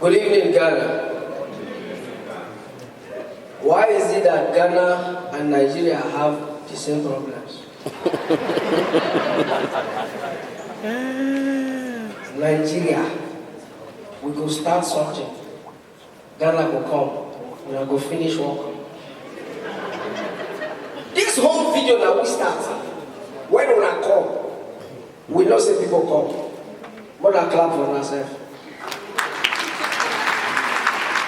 Good evening, Ghana. Why is it that Ghana and Nigeria have the same problems? Nigeria, we go start something. Ghana will come. We are go finish work. This whole video that we start, when we come, we know say people come. More than clap for ourselves.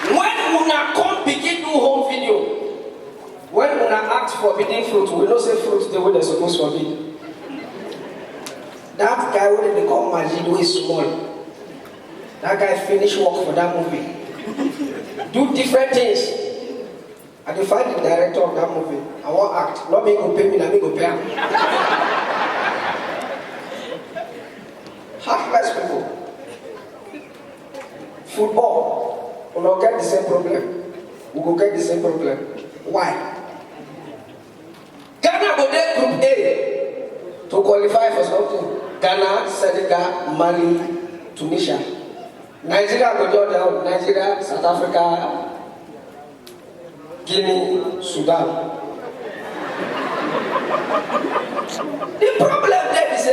When una come begin do home video, when una act forbidden fruit, we know say fruit the way they're supposed to forbid. That guy when they call Majid who is small, that guy finish work for that movie. Do different things. I can find the director of that movie. I want act. Not me go pay me, not me go pay him. Heartless people. Football will not get the same problem. We will get the same problem. Why? Ghana go there group A to qualify for something. Ghana, Senegal, Mali, Tunisia. Nigeria go there. Nigeria, South Africa, Guinea, Sudan. The problem there is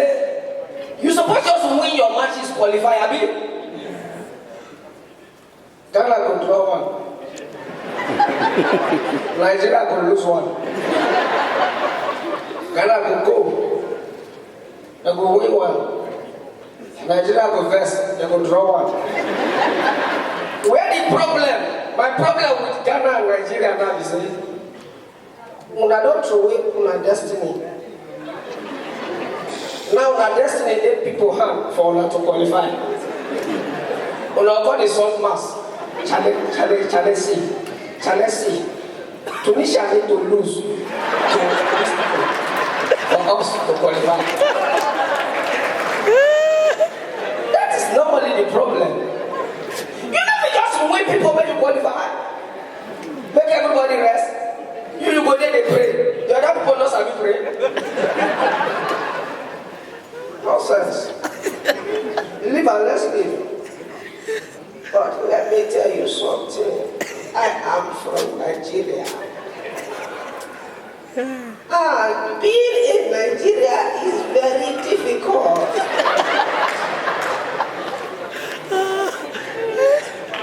you supposed just win your matches, qualify, abi? Ghana go draw one. Nigeria go lose one. Ghana go go. They go win one. Nigeria go first. They go draw one. Where the problem? My problem with Ghana and Nigeria now is una don't throw away una destiny. Now our destiny they people hand for una to qualify. Una got the salt mass. Challenge see. Tunisia need to lose to for us to qualify. That is normally the problem. You never just win people when you qualify. Make everybody rest. You go there they pray. The other people not have to pray. Nonsense. Live and let's live. But let me tell you something. I am from Nigeria. And being in Nigeria is very difficult.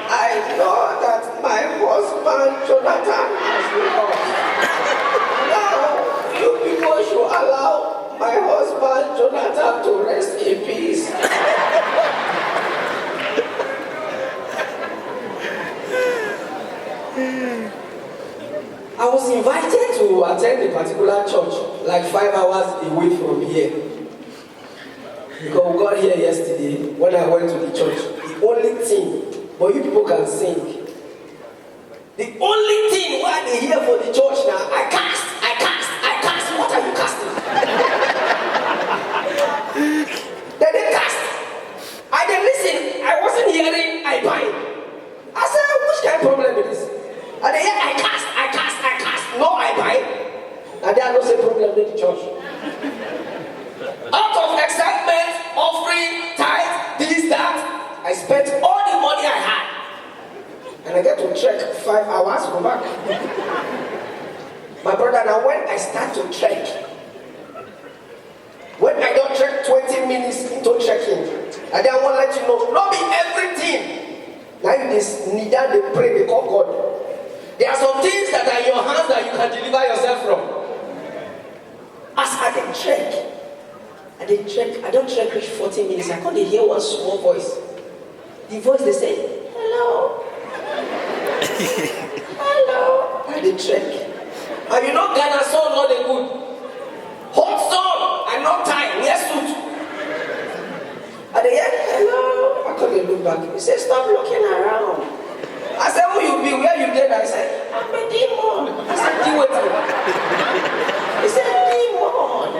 I know that my husband Jonathan has lost. Now, you people should allow my husband Jonathan to rest in peace. I was invited to attend a particular church like 5 hours away from here. Because we got here yesterday when I went to the church. The only thing, but you people can sing. The only thing why they here for the church now, I cast. What are you casting? Then they cast. I didn't listen. I wasn't hearing. I bind. I said, which kind of problem it is? And they hear, I cast. No, I bind. And there are no same problem in the church. Out of excitement, offering, tithe, this, that, I spent all the money I had. And I get to trek 5 hours, go back. My brother, now when I start to trek, when I don't trek 20 minutes into trekking, and then I want to let you know, not be everything. Like this, neither they pray, they call God. There are some things that are in your hands that you can deliver yourself from. As I don't trek reach 40 minutes. I can't hear one small voice. The voice they say, hello. Hello. And they trek. And you know Ghana song not a good. Hot song and not time. Yes, suit. And they hear, hello. I can't look back. He said, stop looking around. I said, who you be? Where you did? I said, I'm a demon. I said, demon. He said, demon.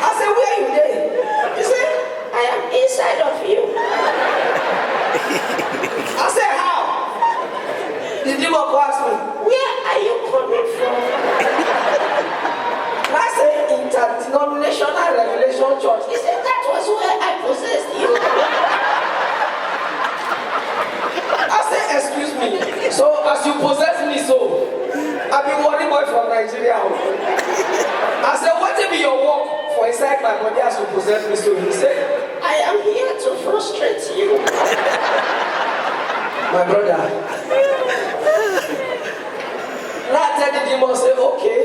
I said, where you did? He said, I am inside of you. I said, how? The demon asked me, where are you coming from? left me so he said, I am here to frustrate you. My brother. Now I tell the demon, say, okay.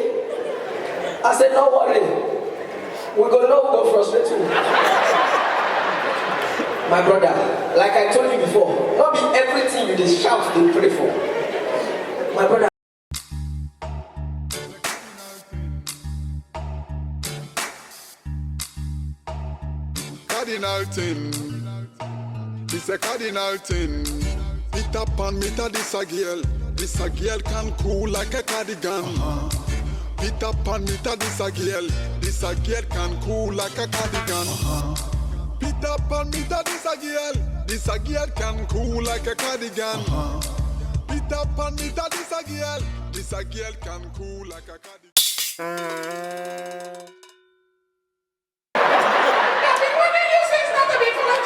I said, don't worry. We're going to go frustrate you. My brother, like I told you before, not be everything you just shout and pray for. My brother. Cardinal thing, it's a cardinal thing. It up and meet a this a girl can cool like a cardigan. It up and meet a this a girl can cool like a cardigan. It up and meet a this a girl can cool like a cardigan. It up and meet a this a girl can cool like a cardigan.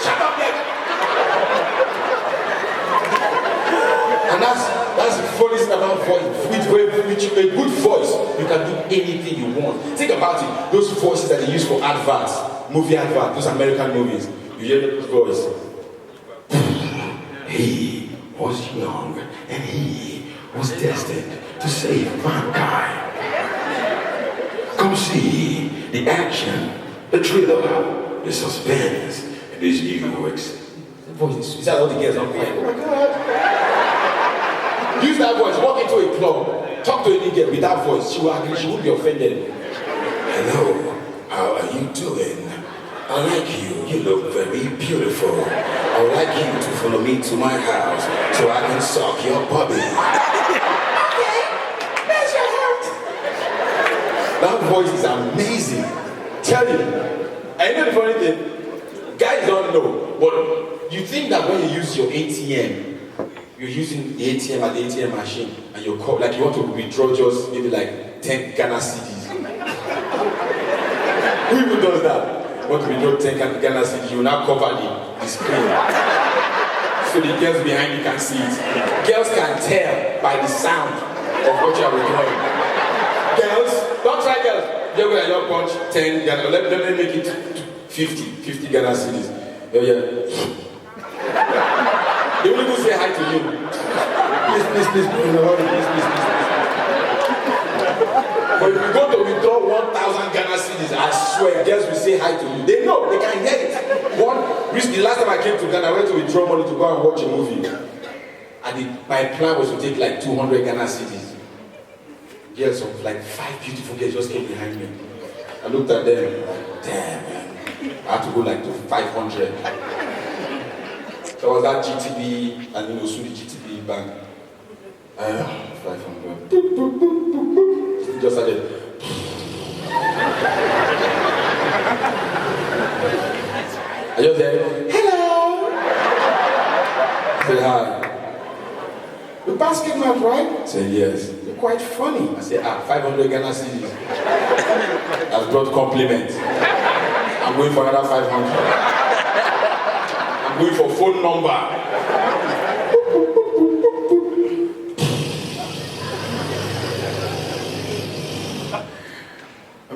Shut up, nigga. And that's the funniest thing about voice. With a good voice, you can do anything you want. Think about it. Those voices that they use for adverts, movie adverts, those American movies. You hear those voices. He was young and he was destined to save mankind. Come see the action, the thriller, the suspense. This new voice. Is that all the girls are playing? Oh my God. Use that voice. Walk into a club. Talk to any girl with that voice. She will agree. She won't be offended. Hello. How are you doing? I like you. You look very beautiful. I would like you to follow me to my house so I can suck your puppy. Okay. There's your heart. That voice is amazing. Tell you. I know the funny thing. Guys don't know, but you think that when you use your ATM, you're using the ATM at the ATM machine, and you call like you want to withdraw just maybe like 10 Ghana cedis. Who even does that? Want to withdraw 10 Ghana cedis? You now cover the screen, so the girls behind you can see it. Girls can tell by the sound of what you are withdrawing. Girls, don't try girls. They will not punch 10 Ghana. Let me make it 50 Ghana cedis. Yeah. They will even say hi to you. Please. But if you go to withdraw 1,000 Ghana cedis, I swear, girls will say hi to you. They know, they can hear it. The last time I came to Ghana, I went to withdraw money to go and watch a movie. And my plan was to take like 200 Ghana cedis. Girls of like 5 beautiful girls just came behind me. I looked at them like, damn, man. I had to go like to 500. So I was at GTB and soon the GTB bank. 500. He just started. I just said, hello. I said, hi. The BasketMouth, right? I said, yes. You're quite funny. I said, 500 Ghana cedis. That's brought compliment. I'm going for another 500. I'm going for phone number.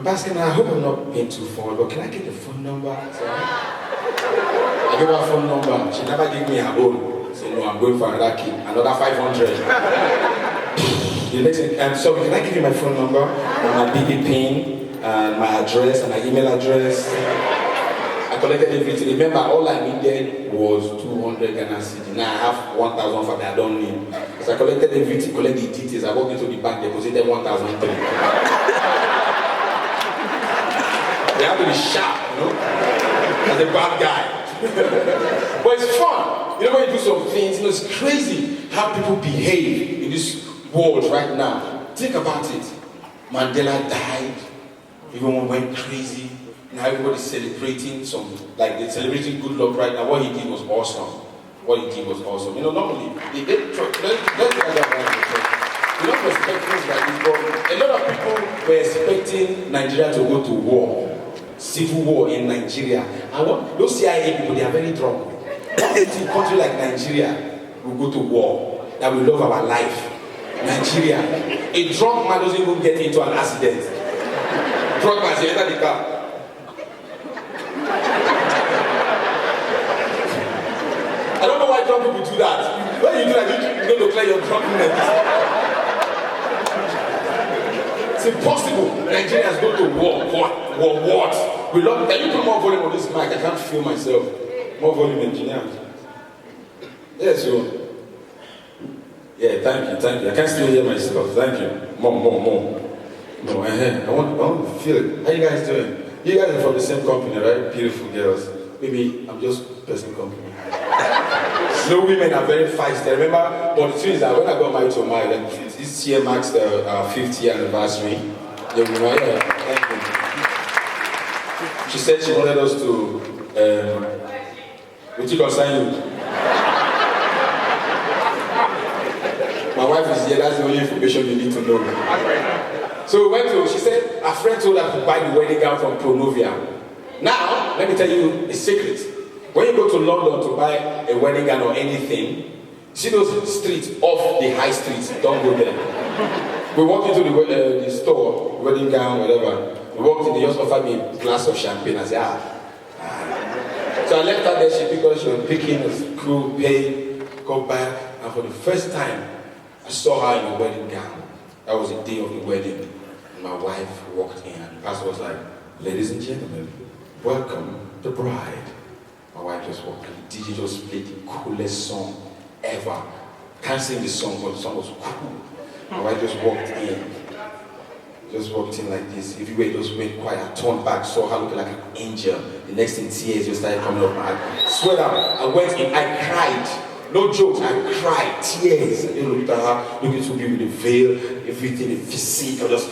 BasketMouth, I hope I'm not being too forward, but can I get the phone number? I gave her a phone number. She never gave me her own. So no, I'm going for another 500. The next thing, sorry, can I give you my phone number and my BB pin and my address and my email address? I collected everything. Remember, all I needed was 200 Ghana cedi. Now I have 1,000 for me. I don't need. So I collected everything, collected the details. I walked into the bank, deposited 1,003. They have to be sharp, as a bad guy. But it's fun. When you do some things, it's crazy how people behave in this world right now. Think about it. Mandela died. Everyone went crazy. Now everybody's celebrating they're celebrating good luck right now. What he did was awesome. Normally, let's we don't expect things like this, but a lot of people were expecting Nigeria to go to war. Civil war in Nigeria. And those CIA people, they are very drunk. Why do you think a country like Nigeria will go to war? That we love our life. Nigeria. A drunk man doesn't even get into an accident. Drunk man, say, enter the car. drunk people do that. When you do that, you go to clear your drunkenness. It's impossible. Nigerians go to war. What? We love. Can you put more volume on this mic? I can't feel myself. More volume, engineer. Yes, you. Yeah, thank you. I can't still hear myself. Thank you. More. No, I want to feel it. How you guys doing? You guys are from the same company, right? Beautiful girls. Maybe I'm just person company. No, women are very feisty. I remember, but the truth is that when I got married to my, like, this year marks the 50th year anniversary. She said she wanted us to, would you consign you? My wife is here, that's the only information you need to know. So we went to, she said, a friend told her to buy the wedding gown from Pronovia. Now, let me tell you a secret. When you go to London to buy a wedding gown or anything, see those streets off the high streets, don't go there. We walked into the store, wedding gown, whatever. We walked in, they just offered me a glass of champagne. I said, So I left her there, she picked up, she was picking, screw, pay, go back, and for the first time, I saw her in a wedding gown. That was the day of the wedding. And my wife walked in, and the pastor was like, ladies and gentlemen, welcome the bride. My wife just walked in. DJ just played the coolest song ever. Can't sing the song, but the song was cool. My wife just walked in. Just walked in like this. Everywhere just went quiet. I turned back, saw her looking like an angel. The next thing, tears just started coming up. I swear that I went in, I cried. No jokes, I cried, tears. I looked at her, looking to me with the veil, everything, the physique, I just,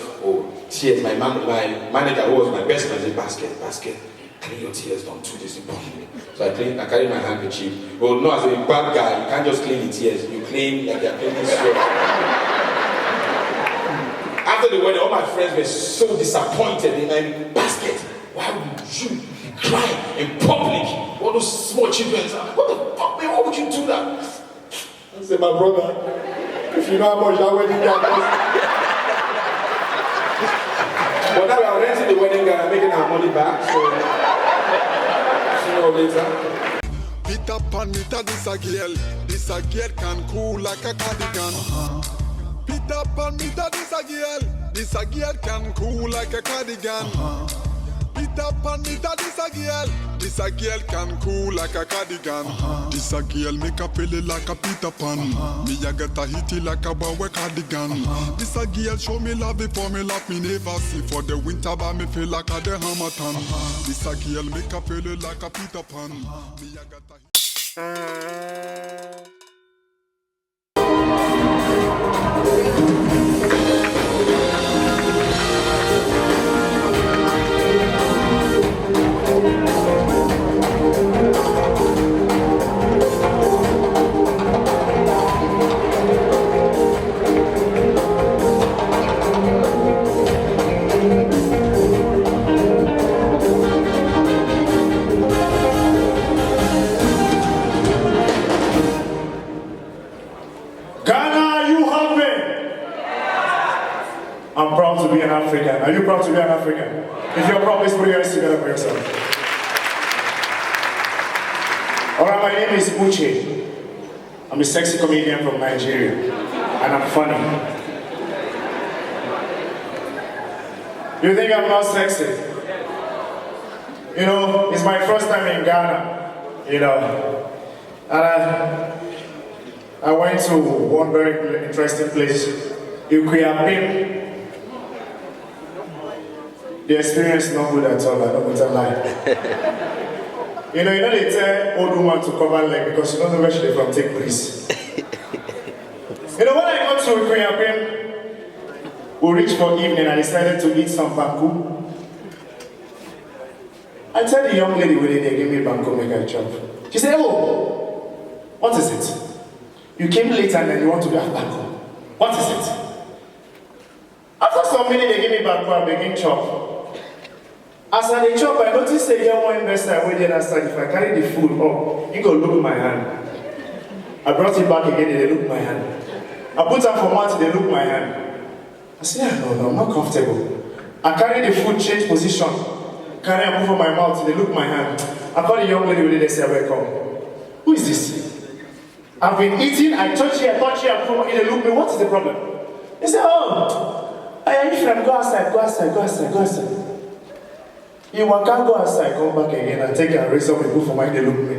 tears. My manager, who was my best friend, said, basket, clean your tears, don't do this in public. So I carried my handkerchief. Well, no, as a bad guy, you can't just clean the tears. You clean like you're cleaning sweat. After the wedding, all my friends were so disappointed. They like, basket, why would you cry in public? All those small children, what the fuck, man, why would you do that? I said, my brother, if you know how much that wedding gown cost. But now we are renting the wedding gown and making our money back, so see you later. Peter Pan, meter this a girl can cool like a cardigan. Peter Pan, meter this a girl can cool like a cardigan. Peter Pan, meter this a girl can cool like a cardigan. This a girl make a feel like a Peter Pan. Me a get a hitty like a boy cardigan. This a girl show me love before me love me never see. For the winter but me feel like a the Hamilton. This a girl make a feel like a Peter Pan. Me a get a I'm proud to be an African. Are you proud to be an African? If you're proud, please put your hands together for yourself. Alright, my name is Uche. I'm a sexy comedian from Nigeria. And I'm funny. You think I'm not sexy? You know, it's my first time in Ghana. You know. And I went to one very interesting place. Uche. The experience is not good at all, I don't want to lie. You know they tell old woman to cover leg because you don't know where she from take breeze. You know, when I got to Uche, we reached for evening, I decided to eat some banku. I tell the young lady when they give me banku, make I chop. She said, oh, what is it? You came later and then you want to have banku. What is it? After some minute they give me banku, I begin chop. As I dey chop, I noticed a young one investor waiting outside. If I carry the food up, you go look my hand. I brought it back again, they look my hand. I put her for mat, they look my hand. I said, no, I'm not comfortable. I carry the food, change position. Carry and put for my mouth, they look my hand. I call the young lady with it, they say, welcome. Who is this? I've been eating, I touch here, and they look me, what is the problem? They say, oh, if I'm go outside. You can't go outside, come back again and take and raise up and go for mine, they look me.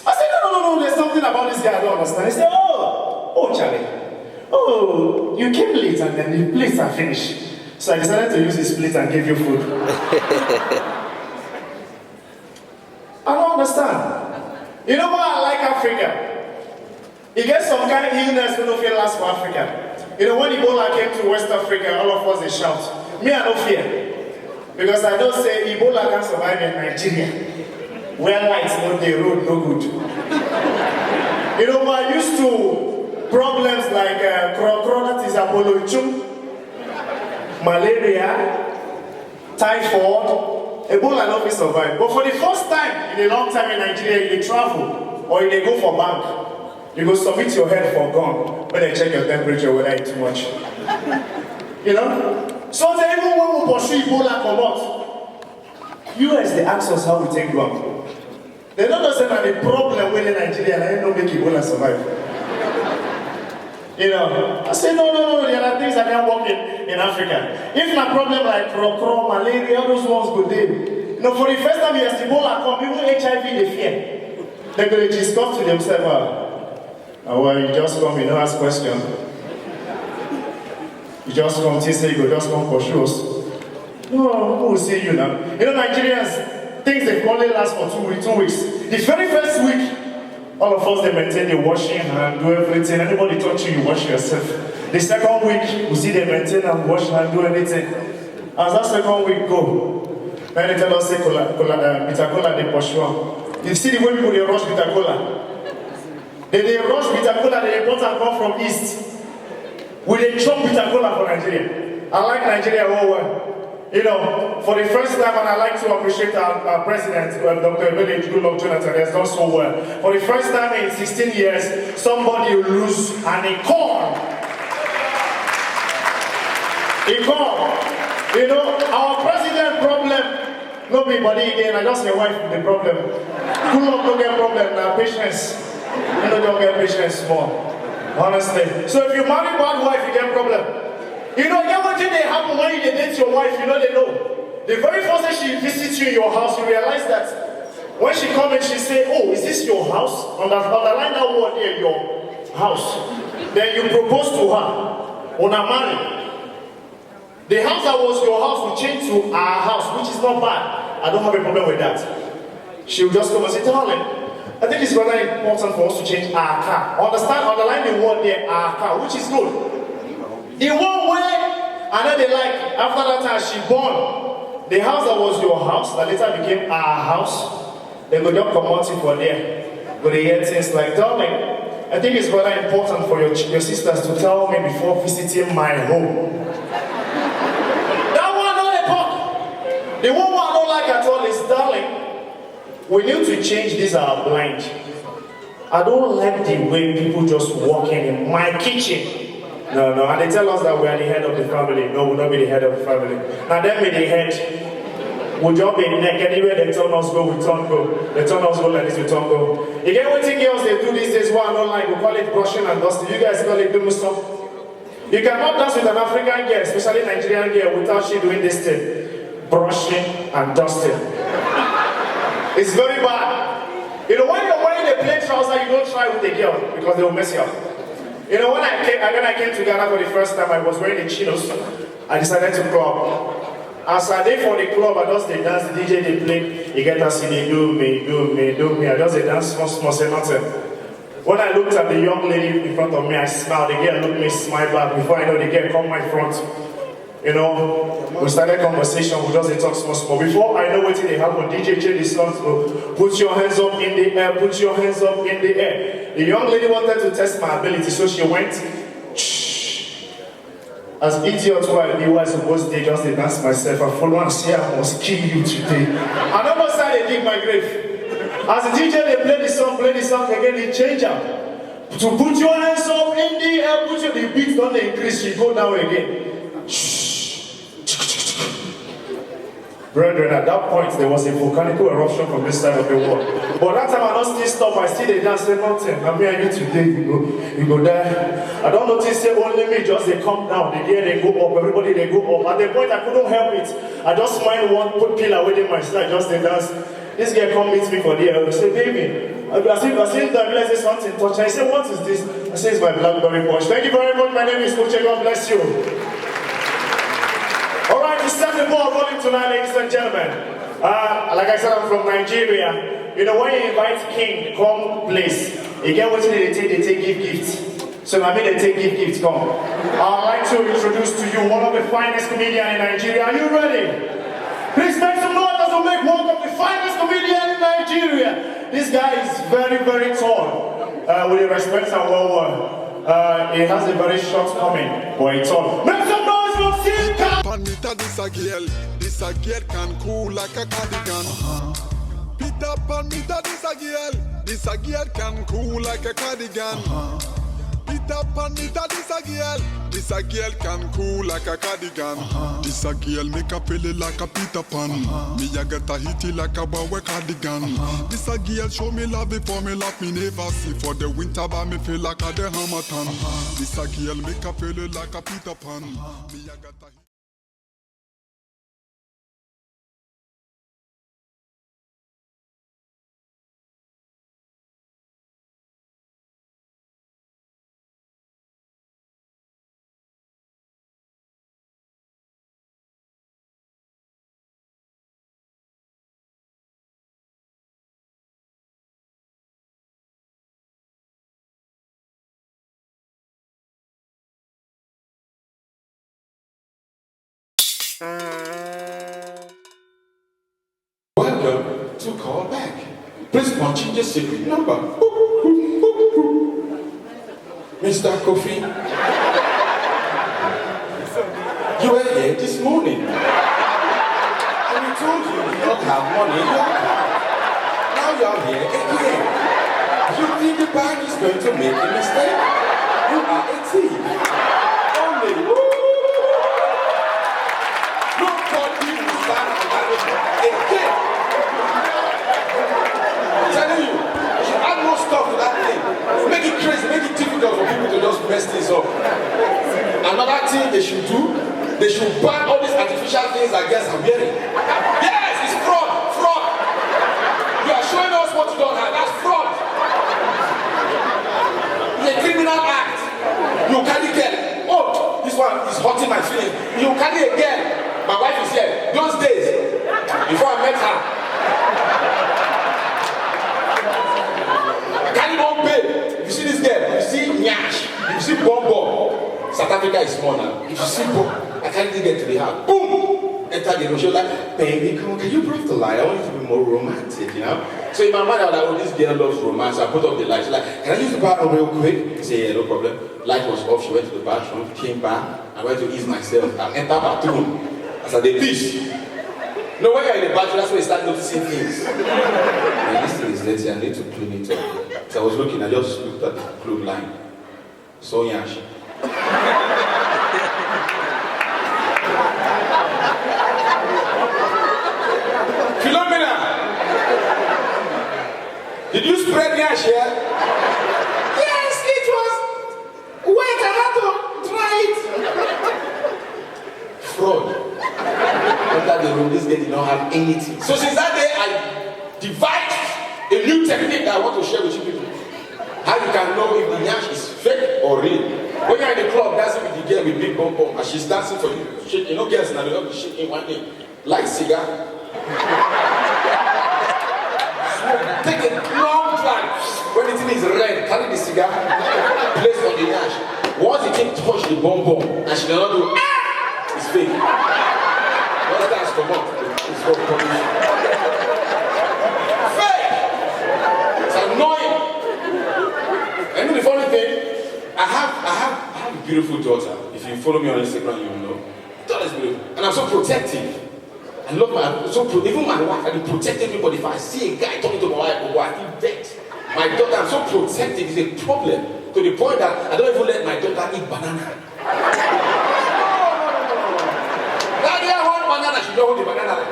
I said, no, there's something about this guy I don't understand. They say, oh, Charlie, oh, you came late and then the plates are finished. So I decided to use this plate and give you food. I don't understand. You know why I like Africa? You get some kind of illness we don't feel last for Africa. You know, when Ebola came to West Africa, all of us, they shout. Me, I don't fear. Because I don't say Ebola can survive in Nigeria. Where lights on the road, no good. You know, we're used to problems like coronavirus, Apollo, malaria, typhoid. Ebola not be survive. But for the first time in a long time in Nigeria, you travel or you go for bank. You go submit your head for gun when they check your temperature whether it's too much. You know? So they even when we pursue Ebola come out. US they ask us how we take gun. They don't know that the problem with Nigeria and I don't make Ebola survive. You know, I say no, there are things that can work in Africa. If my problem like malaria, all those ones go there. You know, for the first time yes, Ebola come, even HIV they fear. They're going to discuss to themselves, well, you just come, you don't ask questions. You just come, say you go, just come for shows. No, who will see you now? You know, Nigerians, things they only last for 2 weeks. The very first week, all of us, they maintain the washing and do everything. Anybody touch you, you wash yourself. The second week, we see they maintain and wash and do anything. As that second week go, then they tell us, say, bitter cola, they pursue. You see the way people, they rush bitter cola. They rush bitter cola, they import and come from east. We they chop bitter cola for Nigeria. I like Nigeria well. You know, for the first time, and I like to appreciate our president, Dr. Ebele Goodluck Jonathan, has done so well. For the first time in 16 years, somebody will lose an icon. You know, our president problem, no be body again, I just say wife with the problem. Goodluck don't get problem, now patience. You know, don't get patience more. Honestly. So if you marry bad wife, you get problem. You know, everything they happen when you date your wife, you know they know. The very first time she visits you in your house, you realize that when she comes in, she say, oh, is this your house? Underline that word here, your house. Then you propose to her, when I marry. The house that was your house will change to our house, which is not bad. I don't have a problem with that. She will just come and say, darling, I think it's very important for us to change our car. Underline the word there, our car, which is good. The one way, I know they like, after that time she born, the house that was your house, that later became our house, they go just come out for there. But they hear things like, darling, I think it's very important for your sisters to tell me before visiting my home. That one not a talk. The one I don't like at all is, darling, we need to change this our blind. I don't like the way people just walk in my kitchen. No, and they tell us that we are the head of the family. No, we'll not be the head of the family. Now them be the head. We'll just be the neck. Anywhere they turn us go, we turn go. They turn us go like this, we turn go. You get what thing else they do these days, one online, we call it brushing and dusting. You guys call it doing stuff. You cannot dance with an African girl, especially Nigerian girl, without she doing this thing. Brushing and dusting. It's very bad. You know, when you're wearing a plain trouser, you don't try with a girl because they will mess you up. You know, when I came to Ghana for the first time, I was wearing the chinos. I decided to club. As I did for the club, I just dance, the DJ they play, you get to see they do me. I just dance small, say nothing. When I looked at the young lady in front of me, I smiled. The girl looked at me, smile back. Before I know, the girl come my front. You know, we started conversation, we just talk small. Before I know what they happen, DJ changed the song to put your hands up in the air, put your hands up in the air. The young lady wanted to test my ability, so she went, shh. As idiot who I be, I supposed to just dance myself. I follow and say I must kill you today. I don't know how they dig my grave. As the DJ they play the song again, they change up. To put your hands up in the air, the beat don't increase, she go down again. Shh. Brethren, at that point, there was a volcanic eruption from this side of the world. But that time, I don't still stop. I still did not say nothing. I'm here you today, you go there. I don't notice say only me, just they come down. The year they go up, everybody they go up. At the point, I couldn't help it. I just smile one, put pillar within my side, just they dance. This girl come meet me for the air. I say, baby, I see that I realize something touch. I say, what is this? I say, it's my BlackBerry Porsche. Thank you very much. My name is Uche. God bless you. All right, it's time the ball rolling tonight, ladies and gentlemen. Like I said, I'm from Nigeria. You know, when you invite king to come place, you get what they take give gifts. So I mean they take give gifts, come. I'd like to introduce to you one of the finest comedians in Nigeria. Are you ready? Please make some noise as we make one of the finest comedians in Nigeria. This guy is very, very tall. With respect and well, he has a very short coming, but it's tall. Make some noise for Silka! Panita, this a girl can cool like a cardigan. Peter Panita, this a girl can cool like a cardigan. Peter Panita, this a girl can cool like a cardigan. This a girl make a feel like a Peter Pan. Me a get a hitty like a boy cardigan. This a girl show me love before me love me never see. For the winter but me feel like a the Hamilton. This a girl make a feel like a Peter Pan. Me a get a Welcome to call back. Please punch in your secret number. Mr. Kofi, you were here this morning. And we told you you don't have money in your account. Now you're here again. You think the bank is going to make a mistake? You are a thief. Only nobody will stand on that again. I'm telling you, you should add more stuff to that thing. Make it crazy, make it difficult for people to just mess things up. Another thing they should do, they should ban all these artificial things I guess I'm hearing. Yes, it's fraud, fraud. You are showing us what you don't have, that's fraud. It's a criminal act. You carry girl. Oh, this one is hurting my feelings. You carry a girl. My wife is here. Those days, before I met her, I carry one babe. If you see this girl, if you see Nyash, if you see Bombo, South Africa is small now. If you see Bombo, I carry this girl to the house. Boom! Enter the room. She was like, baby, come on, can you break the light? I want you to be more romantic, you know? So in my mind, I was like, oh, this girl loves romance. I put up the light. She's like, can I use the bathroom real quick? I said, yeah, no problem. Light was off. She went to the bathroom, came back. I went to ease myself. I entered bathroom. I said, the fish. No, when you're in the bathroom, that's when you start noticing things. And this thing is dirty. I need to clean it up. So I was looking, I just looked at the clothes line. So Yash. Philomena, did you spread Yash here? Yes, it was. Wait, I had to try it. Fraud. Under the room, this guy did not have anything. So since that day, I devised a new technique that I want to share with you people. How you can know if the Yash is fake or real. When you're in the club dancing with the girl with big bum bum and she's dancing for you, you know girls now they love to shake in one thing. Light cigar. Take a long drive. When the thing is red, carry the cigar, place on the Yash. Once the thing touch the bum bum and she cannot do it's fake. Once that's come up, it's for permission. Fake! It's annoying. And the funny thing, I have a beautiful daughter. If you follow me on Instagram, you will know. Daughter is beautiful. And I'm so protective. I love my, even my wife, I protect everybody. If I see a guy talking to my wife, I feel vexed. My daughter, I'm so protective, it's a problem. To the point that I don't even let my daughter eat banana. Daddy, I want banana, she don't want the banana.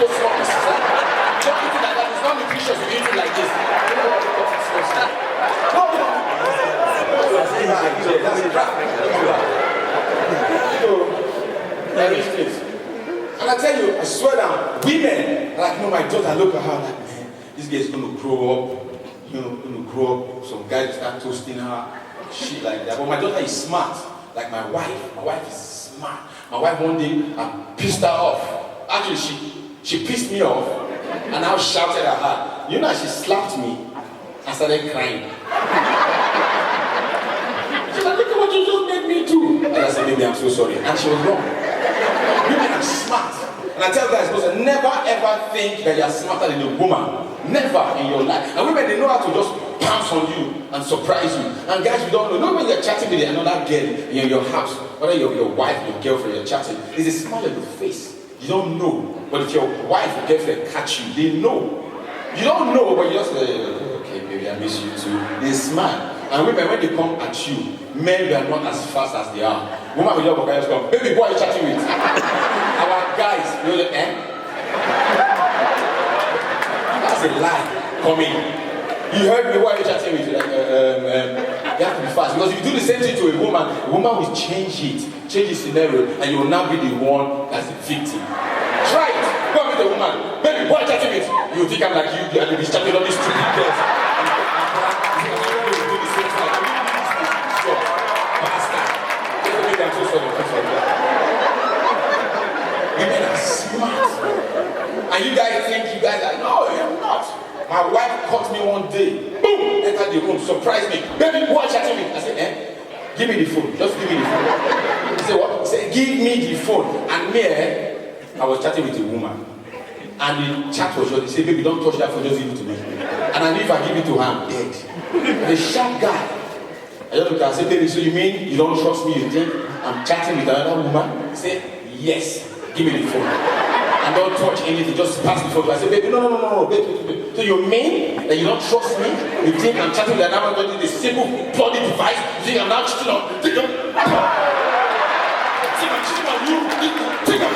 those small pieces. Don't eat it like that. It's not nutritious if you eat it like this. No. That's crap. There is this. And I tell you, I swear down, women, like, my daughter, look at her like, man, this girl's going to grow up. Going to grow up. Some guys start toasting her. Shit like that. But my daughter is smart. Like my wife is smart. My wife one day, I pissed her off. Actually, she pissed me off. And I shouted at her. She slapped me. I started crying. She's like, look at what you just made me do. And I said, baby, I'm so sorry. And she was wrong. Women are smart. And I tell guys, never ever think that you're smarter than a woman. Never in your life. And women, they know how to just pounce on you and surprise you. And guys, you don't know. When you're chatting with another girl in your house, whether your wife, your girlfriend, you're chatting, there's a smile on your face. You don't know. But if your wife or girlfriend catch you, they know. You don't know, but you just say, okay, baby, I miss you too. They smile. And women, when they come at you, men, they are not as fast as they are. Women will just come, baby, who are you chatting with? Our guys, you know, That's a lie. Come in. You heard me, why are you chatting with? You have to be fast. Because if you do the same thing to a woman will change the scenario, and you will now be the one that's the victim. Try it. Go with the woman. Baby, why are you chatting with? You think I'm like you, and you'll be chatting all these stupid girls. I'm so sorry. Women are smart. And you guys think you guys are, no, you're not. My wife caught me one day. Boom! Entered the room, surprised me. Baby, who are chatting with? I said, give me the phone. Just give me the phone. He said, what? He said, give me the phone. And me, I was chatting with a woman. And the chat was short. He said, baby, don't touch that phone, just give it to me. And I knew if I give it to her, I'm dead. The sharp guy. I just looked at her and said, baby, so you mean you don't trust me? You think I'm chatting with another woman? He said, yes. Give me the phone. And don't touch anything, just pass the phone. I said, baby, no, baby. So you mean that you don't trust me? You think I'm chatting with another woman with a simple bloody device? You think I'm not cheating on you? Think I'm cheating on you? Think I'm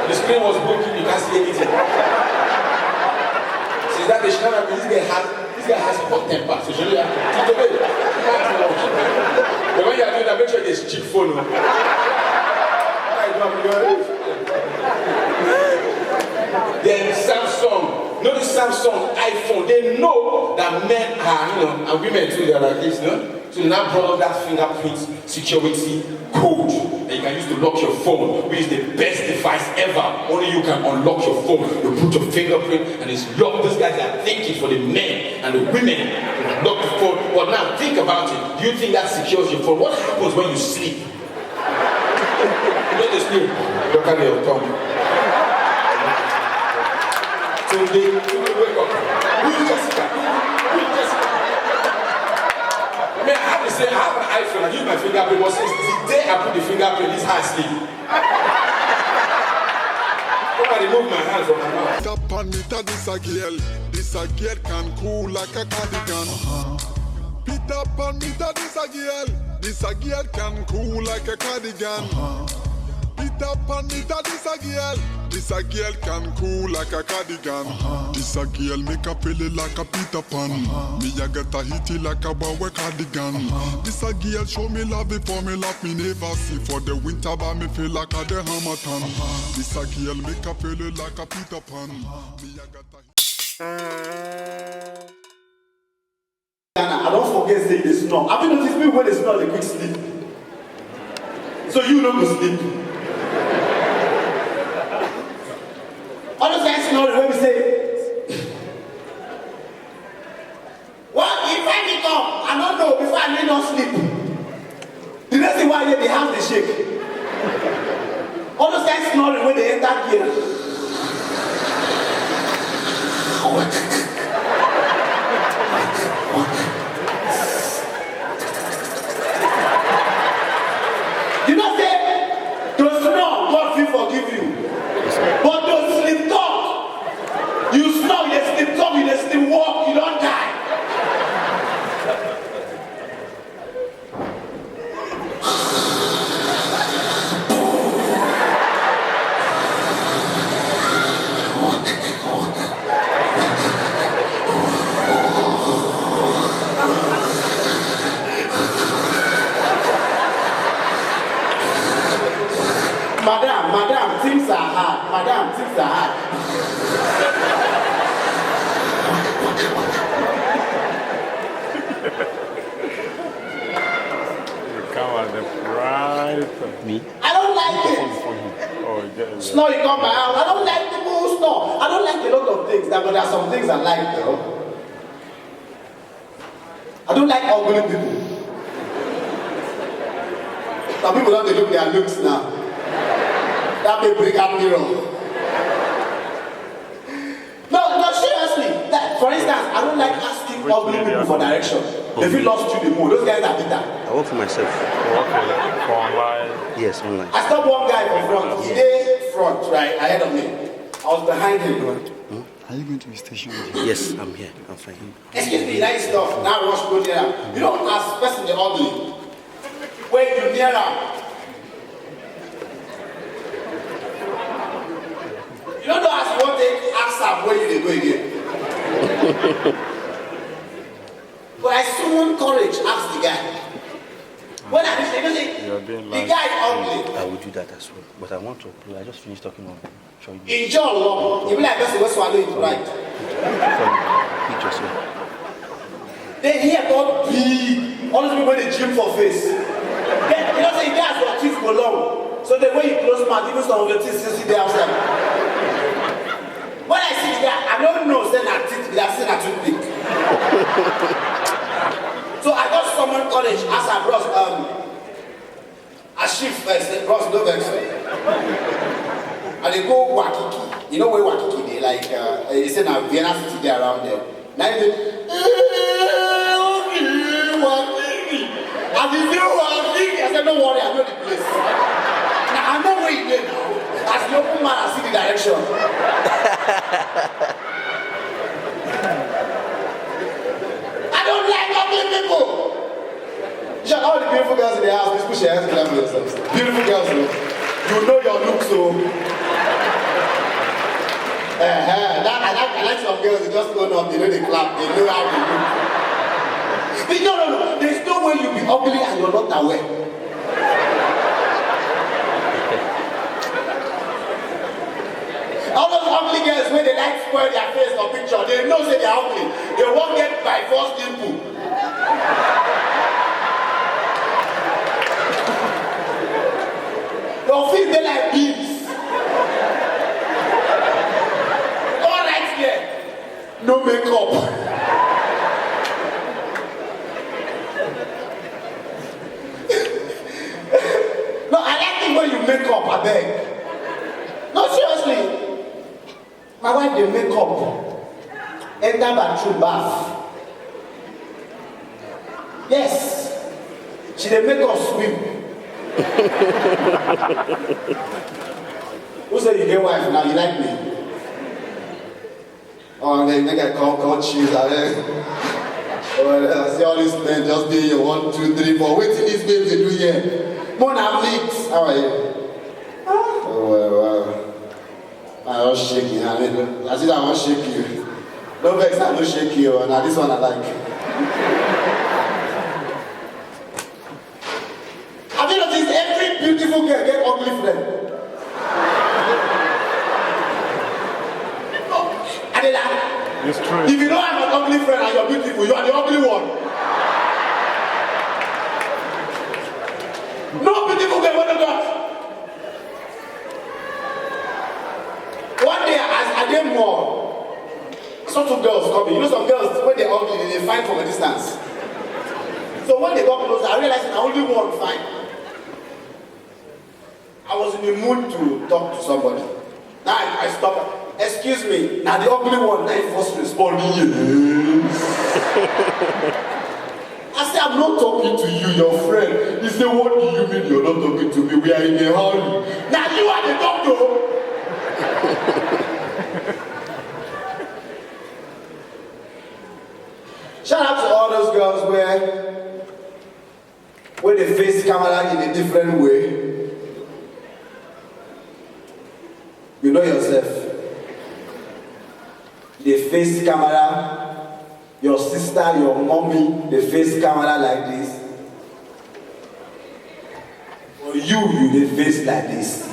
The screen was broken, you can't see anything. Since that day, she can't have this guy has a hot temper. So she really but when you are doing that, make sure there's cheap phone. Then Samsung, notice Samsung, iPhone, they know that men are, and women too, they're like this, So they now brought up that fingerprint security code that you can use to lock your phone, which is the best device ever. Only you can unlock your phone. You put your fingerprint and it's locked. Those guys are thinking for the men and the women to lock the phone. But now think about it. Do you think that secures your phone? What happens when you sleep? You know they sleep. Look at your tongue. So they wake up. Who is Jessica? I mean, I have to say, I have an iPhone, I use my fingerprint, but since the day I put the fingerprint, this hand sleep. Nobody move my hand from my mouth. Tap on me, this a girl can cool like a cardigan. Peter Pan, me, this a girl can cool like a cardigan. Peter Pan, me, this a girl can cool like a cardigan. This a girl make a feel like a Peter Pan. Me a get a hitty like a boy cardigan. This a girl show me love before me love me never see. For the winter but me feel like a the Hamilton. This a girl make a feel like a Peter Pan. Me a get a I don't forget saying this no. Have you noticed me when it's not a quick sleep? So you know me sleep. All those guys know when we say, well, if I wake up, I don't know before I lay down sleep. The next thing why I hear the house they shake. All those guys snoring when they enter here. You know say, those snore, God will forgive you. But those sleep talk, Come on, the pride. Me? I don't like it. Oh, yeah. Snore, you come my house. I don't like people who snore. I don't like a lot of things, but there are some things I like, though. I don't like ugly people. Some people don't look their looks now. That may bring up mirror. No, seriously. For instance, I don't like asking ugly people for direction. If you lost you the mood, those guys are bitter. I work for myself. Okay, for online. Yes, online. I stopped one guy in front. He stayed front, right, ahead of me. I was behind him. Are you going to be stationed? Yes, I'm here. I'm fine. Excuse me, that is stuff. Now rush go there. You don't ask person the ugly. When you near her. You don't know as you want to ask her where you go again. But I summoned courage, ask the guy. When I reached the guy is ugly. I will do that as well. But I want to apply. I just finished talking on showing you. In your law, you be like person will swallow it right. Pictures here. Then here God big. All those people when they gym for face. Then, you know say guys your teeth go long. So the way you close mouth, even some of your teeth still see there outside. When I see the guy, I don't know say na teeth, but I see na toothpick. So I got summoned courage as I brought a shift first, brought no vex. And they go Wakiki. You know where Wakiki they like they say now Vienna City there around there. Now they Wakiki. And the new Wakiki, I said, don't worry, I know the place. Now I know where you there now. As the open man, I see the direction. I don't like ugly people. Shout all the beautiful girls in the house, please push your hands together for yourselves. Beautiful girls, though. You know your look, so. I like some girls, they just go up, they know they clap, they know how they look. But no. There's no way you'll be ugly and you're not aware. All those ugly girls, when they like spoil their face or picture, they know say they're ugly. They won't get by force dimple. Your feet, they like beans. All right there. No makeup. No, I like it when you make up, I beg. No, seriously. My wife, they make up. Enter bathroom bath. Yes. She they make us swim. Who said you get wife now? You like me? Oh, they make a come choose. Oh, see all these men just do here 1, 2, 3, 4. Wait till these babes they do here. Mona mix. How are you? Oh, well. I was shaking. I said I won't shake you. No vex, I don't shake you. Now this one I like. Have you noticed every beautiful girl get ugly friend? And they like, It's true. if you don't have an ugly friend and you're beautiful, you are the ugly one. No beautiful girl want to go. One day, as I did more, some two girls coming. You know, some girls, when they're ugly, they fight from a distance. So when they got closer, I realized I only one fine. I was in the mood to talk to somebody. Now I stopped. Excuse me. Now the ugly one, now first respond. Yes. I said, I'm not talking to you, your friend. He said, what do you mean you're not talking to me? We are in a hurry. Now you are the doctor. Shout out to all those girls where they face camera in a different way. You know yourself. They face camera. Your sister, your mommy, they face camera like this. Or you they face like this.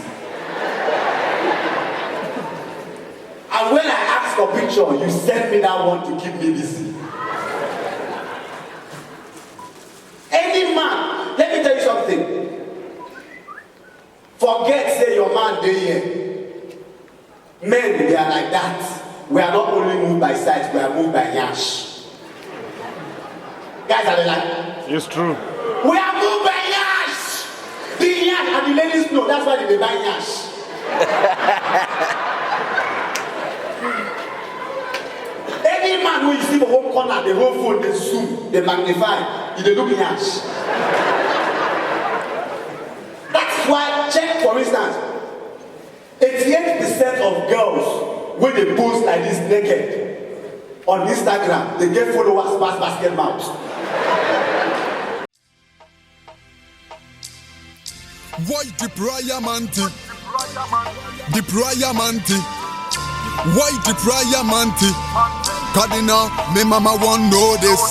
And when I asked for picture, you sent me that one to keep me busy. Any man, let me tell you something. Forget, say your man day here. Men, they are like that. We are not only moved by sight, we are moved by yash. Guys, are they like? It's true. We are moved by yash. The yash, and the ladies know, that's why they buy yash. Any man who you see the whole corner, the whole phone, they zoom, they magnify, they look yash. That's why, check for instance, 88% of girls, when they post like this naked on Instagram, they get followers past BasketMouth. Why the prayer manti? The prayer manti. Why the prayer manti? Cardinal, me mama won't know this.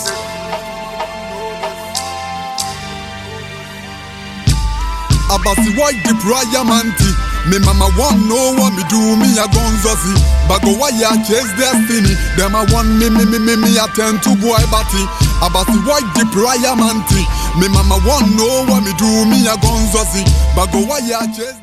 Abasi, why the prayer manti? Me mama won't know what me do, me a gonzozi. But go why ya chase destiny. Them a want me attend to boy batty. Abasi, why the prayer manti? Me mama won't know what me do, me a gonzozi. But go why ya chase